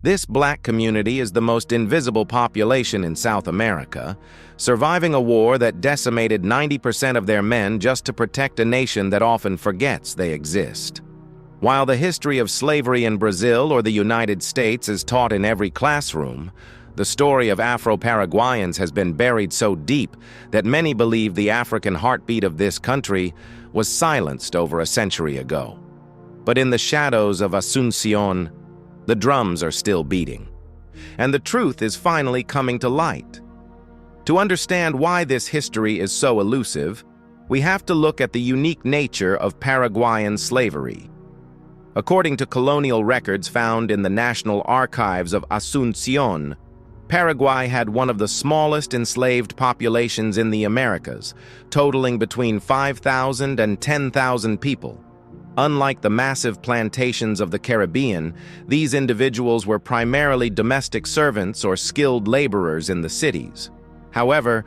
This black community is the most invisible population in South America, surviving a war that decimated 90% of their men just to protect a nation that often forgets they exist. While the history of slavery in Brazil or the United States is taught in every classroom, the story of Afro-Paraguayans has been buried so deep that many believe the African heartbeat of this country was silenced over a century ago. But in the shadows of Asunción, the drums are still beating, and the truth is finally coming to light. To understand why this history is so elusive, we have to look at the unique nature of Paraguayan slavery. According to colonial records found in the National Archives of Asunción, Paraguay had one of the smallest enslaved populations in the Americas, totaling between 5,000 and 10,000 people. Unlike the massive plantations of the Caribbean, these individuals were primarily domestic servants or skilled laborers in the cities. However,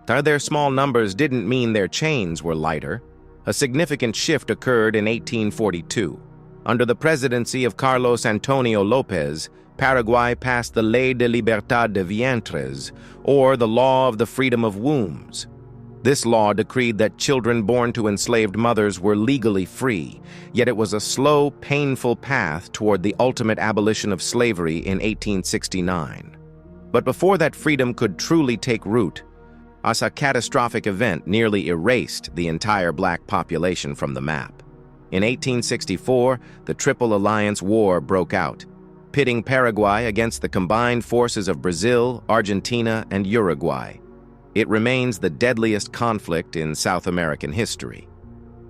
their small numbers didn't mean their chains were lighter. A significant shift occurred in 1842. Under the presidency of Carlos Antonio López, Paraguay passed the Ley de Libertad de Vientres, or the Law of the Freedom of Wombs. This law decreed that children born to enslaved mothers were legally free, yet it was a slow, painful path toward the ultimate abolition of slavery in 1869. But before that freedom could truly take root, a catastrophic event nearly erased the entire black population from the map. In 1864, the Triple Alliance War broke out, pitting Paraguay against the combined forces of Brazil, Argentina, and Uruguay. It remains the deadliest conflict in South American history.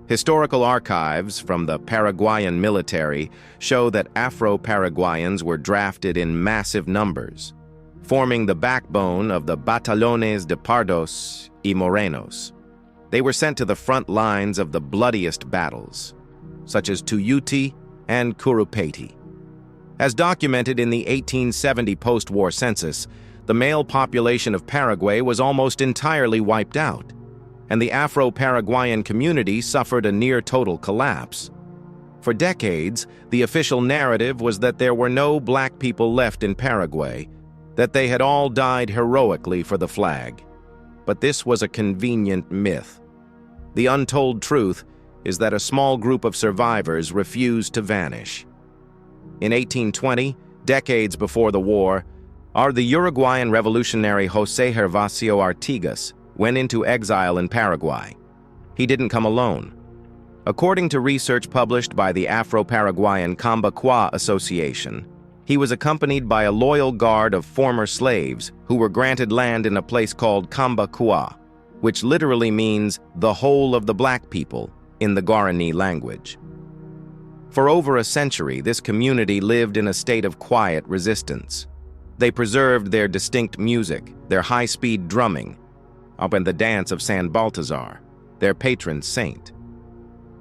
Historical archives from the Paraguayan military show that Afro-Paraguayans were drafted in massive numbers, forming the backbone of the Batallones de Pardos y Morenos. They were sent to the front lines of the bloodiest battles, such as Tuyuti and Curupati. As documented in the 1870 post-war census, the male population of Paraguay was almost entirely wiped out, and the Afro-Paraguayan community suffered a near-total collapse. For decades, the official narrative was that there were no black people left in Paraguay, that they had all died heroically for the flag. But this was a convenient myth. The untold truth is that a small group of survivors refused to vanish. In 1820, decades before the war, the Uruguayan revolutionary José Gervasio Artigas went into exile in Paraguay. He didn't come alone. According to research published by the Afro-Paraguayan Cambacua Association, he was accompanied by a loyal guard of former slaves who were granted land in a place called Cambacua, which literally means the whole of the black people in the Guarani language. For over a century, this community lived in a state of quiet resistance. They preserved their distinct music, their high-speed drumming, and the dance of San Baltazar, their patron saint.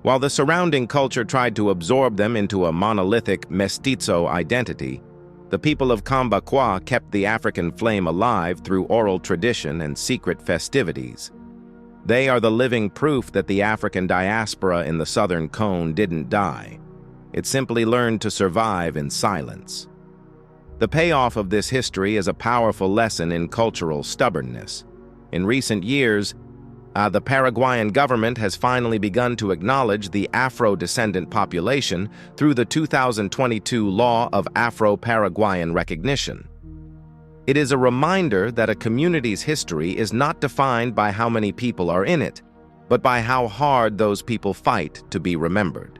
While the surrounding culture tried to absorb them into a monolithic mestizo identity, the people of Cambacua kept the African flame alive through oral tradition and secret festivities. They are the living proof that the African diaspora in the Southern Cone didn't die. It simply learned to survive in silence. The payoff of this history is a powerful lesson in cultural stubbornness. In recent years, the Paraguayan government has finally begun to acknowledge the Afro-descendant population through the 2022 Law of Afro-Paraguayan Recognition. It is a reminder that a community's history is not defined by how many people are in it, but by how hard those people fight to be remembered.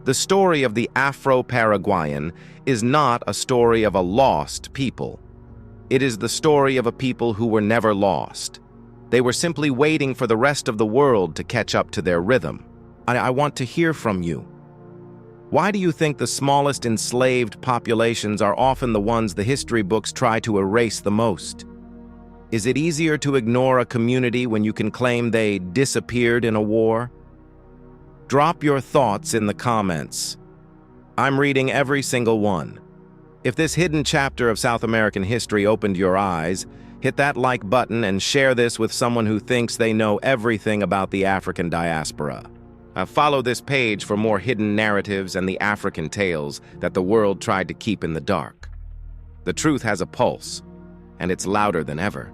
The story of the Afro-Paraguayan is not a story of a lost people. It is the story of a people who were never lost. They were simply waiting for the rest of the world to catch up to their rhythm. I want to hear from you. Why do you think the smallest enslaved populations are often the ones the history books try to erase the most? Is it easier to ignore a community when you can claim they disappeared in a war? Drop your thoughts in the comments. I'm reading every single one. If this hidden chapter of South American history opened your eyes, hit that like button and share this with someone who thinks they know everything about the African diaspora. Follow this page for more hidden narratives and the African tales that the world tried to keep in the dark. The truth has a pulse, and it's louder than ever.